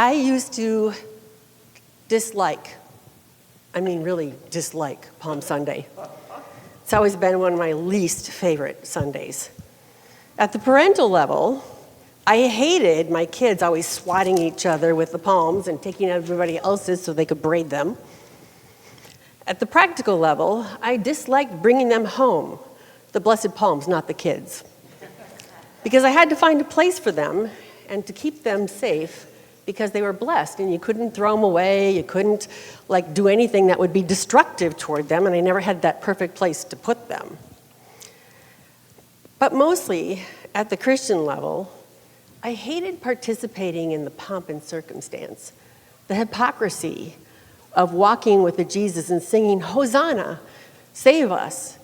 I used to really dislike Palm Sunday. It's always been one of my least favorite Sundays. At the parental level, I hated my kids always swatting each other with the palms and taking everybody else's so they could braid them. At the practical level, I disliked bringing them home, the blessed palms, not the kids, because I had to find a place for them and to keep them safe because they were blessed and you couldn't throw them away, you couldn't do anything that would be destructive toward them, and I never had that perfect place to put them. But mostly, at the Christian level, I hated participating in the pomp and circumstance, the hypocrisy of walking with the Jesus and singing, "Hosanna, save us,"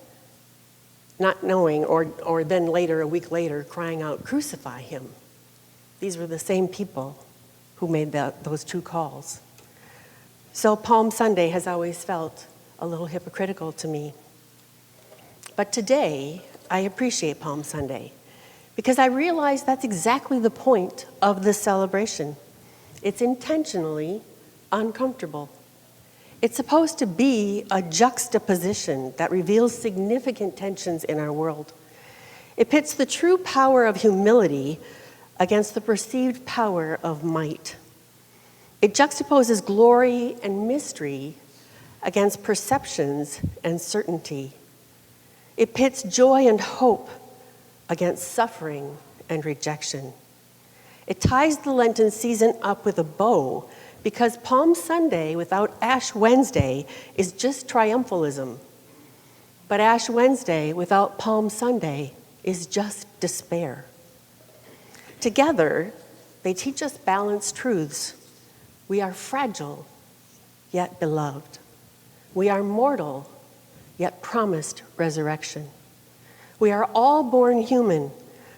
not knowing, or then later, a week later, crying out, "Crucify him." These were the same people who made those two calls. So Palm Sunday has always felt a little hypocritical to me. But today, I appreciate Palm Sunday because I realize that's exactly the point of this celebration. It's intentionally uncomfortable. It's supposed to be a juxtaposition that reveals significant tensions in our world. It pits the true power of humility against the perceived power of might. It juxtaposes glory and mystery against perceptions and certainty. It pits joy and hope against suffering and rejection. It ties the Lenten season up with a bow because Palm Sunday without Ash Wednesday is just triumphalism. But Ash Wednesday without Palm Sunday is just despair. Together, they teach us balanced truths. We are fragile, yet beloved. We are mortal, yet promised resurrection. We are all born human,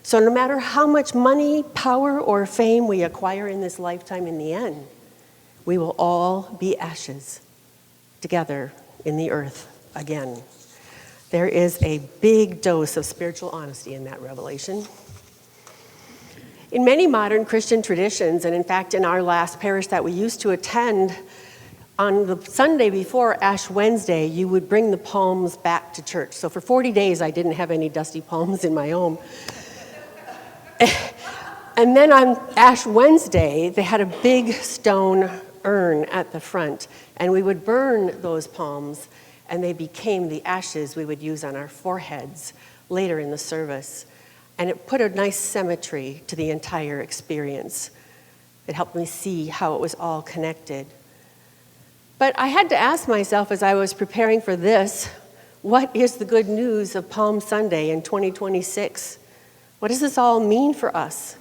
so no matter how much money, power, or fame we acquire in this lifetime, in the end, we will all be ashes together in the earth again. There is a big dose of spiritual honesty in that revelation. In many modern Christian traditions, and in fact in our last parish that we used to attend, on the Sunday before Ash Wednesday, you would bring the palms back to church. So for 40 days, I didn't have any dusty palms in my home. And then on Ash Wednesday, they had a big stone urn at the front, and we would burn those palms, and they became the ashes we would use on our foreheads later in the service. And it put a nice symmetry to the entire experience. It helped me see how it was all connected. But I had to ask myself as I was preparing for this, what is the good news of Palm Sunday in 2026? What does this all mean for us?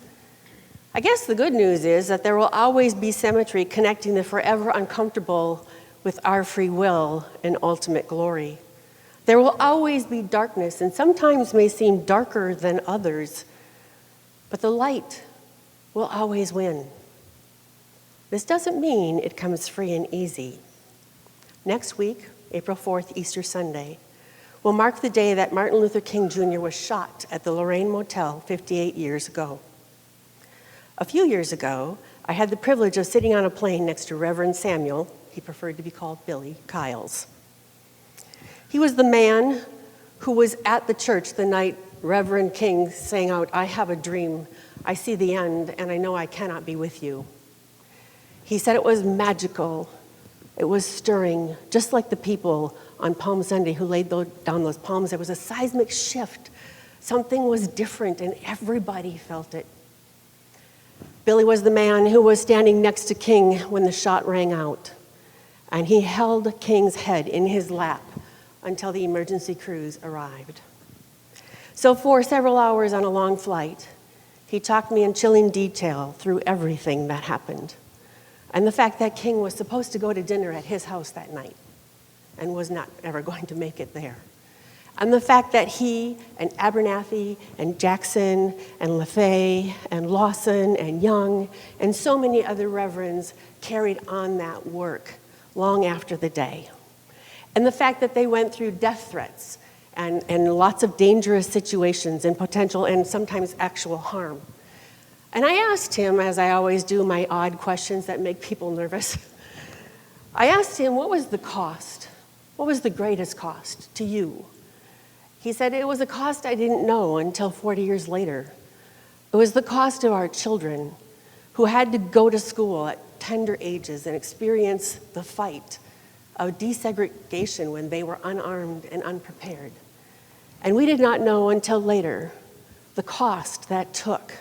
I guess the good news is that there will always be symmetry connecting the forever uncomfortable with our free will and ultimate glory. There will always be darkness, and sometimes may seem darker than others, but the light will always win. This doesn't mean it comes free and easy. Next week, April 4th, Easter Sunday, will mark the day that Martin Luther King Jr. was shot at the Lorraine Motel 58 years ago. A few years ago, I had the privilege of sitting on a plane next to Reverend Samuel, he preferred to be called Billy, Kyles. He was the man who was at the church the night Reverend King sang out, "I have a dream, I see the end, and I know I cannot be with you." He said it was magical, it was stirring, just like the people on Palm Sunday who laid down those palms. There was a seismic shift. Something was different, and everybody felt it. Billy was the man who was standing next to King when the shot rang out, and he held King's head in his lap until the emergency crews arrived. So for several hours on a long flight, he talked me in chilling detail through everything that happened, and the fact that King was supposed to go to dinner at his house that night and was not ever going to make it there, and the fact that he and Abernathy and Jackson and LaFay and Lawson and Young and so many other reverends carried on that work long after the day. And the fact that they went through death threats and lots of dangerous situations and potential and sometimes actual harm. And I asked him, as I always do, my odd questions that make people nervous. I asked him, what was the cost? What was the greatest cost to you? He said, it was a cost I didn't know until 40 years later. It was the cost of our children who had to go to school at tender ages and experience the fight of desegregation when they were unarmed and unprepared. And we did not know until later the cost that took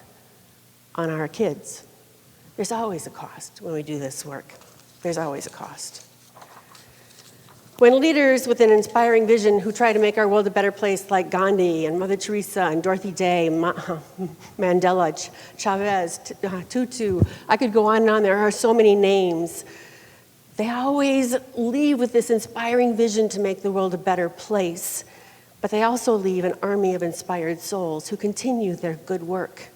on our kids. There's always a cost when we do this work. There's always a cost. When leaders with an inspiring vision who try to make our world a better place, like Gandhi and Mother Teresa and Dorothy Day, Mandela, Chavez, Tutu, I could go on and on, there are so many names. They always leave with this inspiring vision to make the world a better place, but they also leave an army of inspired souls who continue their good work.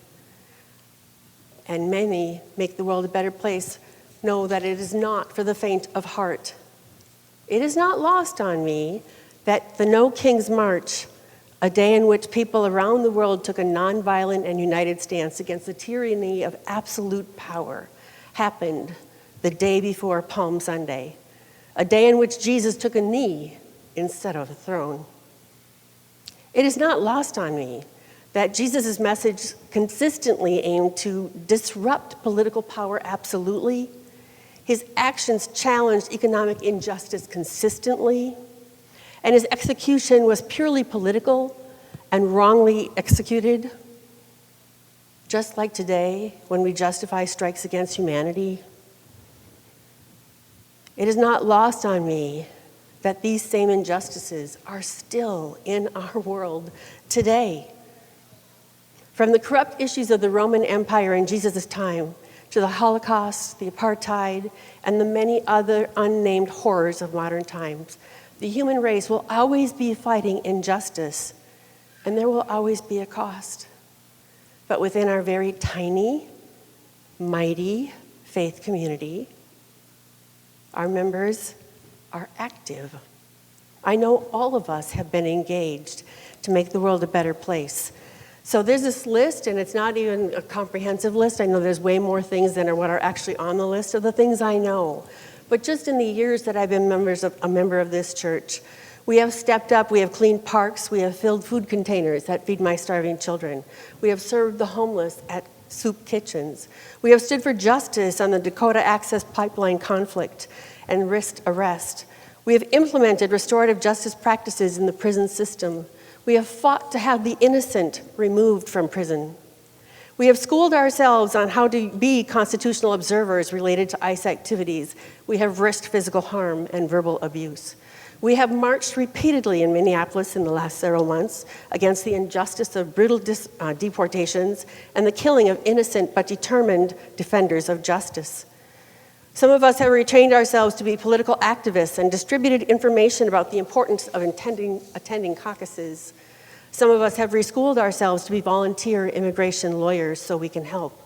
And many make the world a better place know that it is not for the faint of heart. It is not lost on me that the No King's March, a day in which people around the world took a nonviolent and united stance against the tyranny of absolute power, happened the day before Palm Sunday, a day in which Jesus took a knee instead of a throne. It is not lost on me that Jesus' message consistently aimed to disrupt political power absolutely. His actions challenged economic injustice consistently, and his execution was purely political and wrongly executed. Just like today, when we justify strikes against humanity, it is not lost on me that these same injustices are still in our world today. From the corrupt issues of the Roman Empire in Jesus' time, to the Holocaust, the apartheid, and the many other unnamed horrors of modern times, the human race will always be fighting injustice, and there will always be a cost. But within our very tiny, mighty faith community, our members are active. I know all of us have been engaged to make the world a better place. So there's this list, and it's not even a comprehensive list. I know there's way more things than are what are actually on the list of the things I know. But just in the years that I've been a member of this church, we have stepped up, we have cleaned parks, we have filled food containers that feed my starving children. We have served the homeless at soup kitchens. We have stood for justice on the Dakota Access Pipeline conflict and risked arrest. We have implemented restorative justice practices in the prison system. We have fought to have the innocent removed from prison. We have schooled ourselves on how to be constitutional observers related to ICE activities. We have risked physical harm and verbal abuse. We have marched repeatedly in Minneapolis in the last several months against the injustice of brutal deportations and the killing of innocent but determined defenders of justice. Some of us have retrained ourselves to be political activists and distributed information about the importance of attending caucuses. Some of us have reschooled ourselves to be volunteer immigration lawyers so we can help.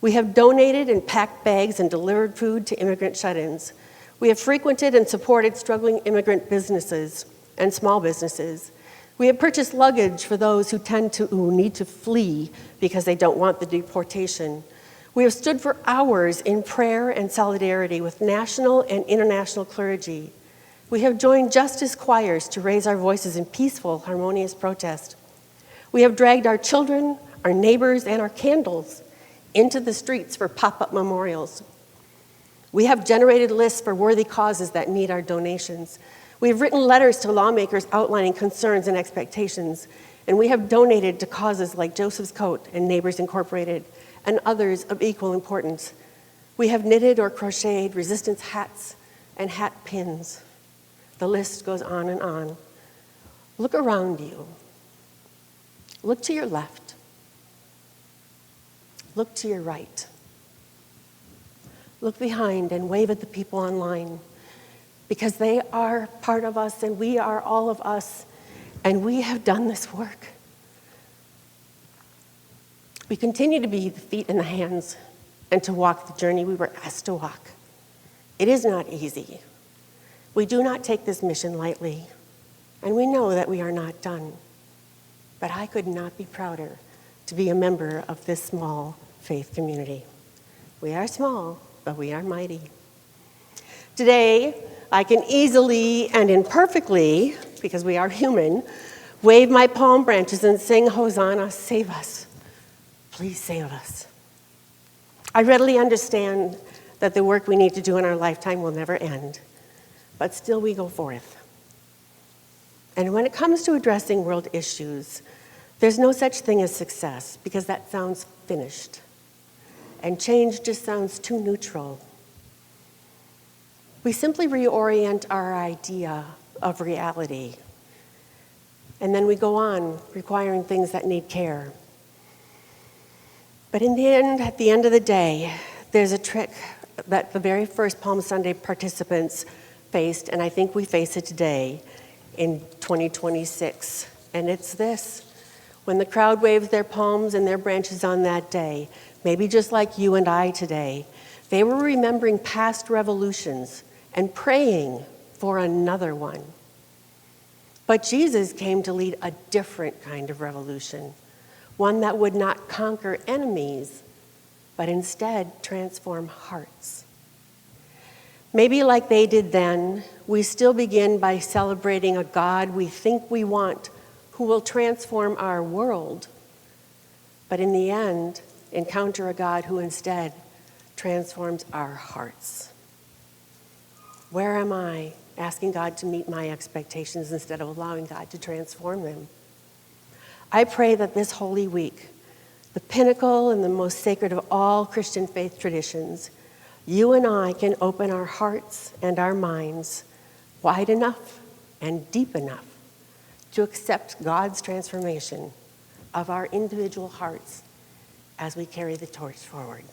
We have donated and packed bags and delivered food to immigrant shut-ins. We have frequented and supported struggling immigrant businesses and small businesses. We have purchased luggage for those who need to flee because they don't want the deportation. We have stood for hours in prayer and solidarity with national and international clergy. We have joined justice choirs to raise our voices in peaceful, harmonious protest. We have dragged our children, our neighbors, and our candles into the streets for pop-up memorials. We have generated lists for worthy causes that need our donations. We have written letters to lawmakers outlining concerns and expectations, and we have donated to causes like Joseph's Coat and Neighbors Incorporated and others of equal importance. We have knitted or crocheted resistance hats and hat pins. The list goes on and on. Look around you. Look to your left. Look to your right. Look behind and wave at the people online, because they are part of us and we are all of us, and we have done this work. We continue to be the feet and the hands and to walk the journey we were asked to walk. It is not easy. We do not take this mission lightly, and we know that we are not done. But I could not be prouder to be a member of this small faith community. We are small, but we are mighty. Today, I can easily and imperfectly, because we are human, wave my palm branches and sing, Hosanna, save us. Please save us. I readily understand that the work we need to do in our lifetime will never end, but still we go forth. And when it comes to addressing world issues, there's no such thing as success, because that sounds finished. And change just sounds too neutral. We simply reorient our idea of reality. And then we go on requiring things that need care. But in the end, at the end of the day, there's a trick that the very first Palm Sunday participants faced, and I think we face it today in 2026. And it's this. When the crowd waves their palms and their branches on that day, maybe just like you and I today, they were remembering past revolutions and praying for another one. But Jesus came to lead a different kind of revolution, one that would not conquer enemies, but instead transform hearts. Maybe like they did then, we still begin by celebrating a God we think we want, who will transform our world, but in the end, encounter a God who instead transforms our hearts. Where am I asking God to meet my expectations instead of allowing God to transform them? I pray that this Holy Week, the pinnacle and the most sacred of all Christian faith traditions, you and I can open our hearts and our minds wide enough and deep enough to accept God's transformation of our individual hearts as we carry the torch forward.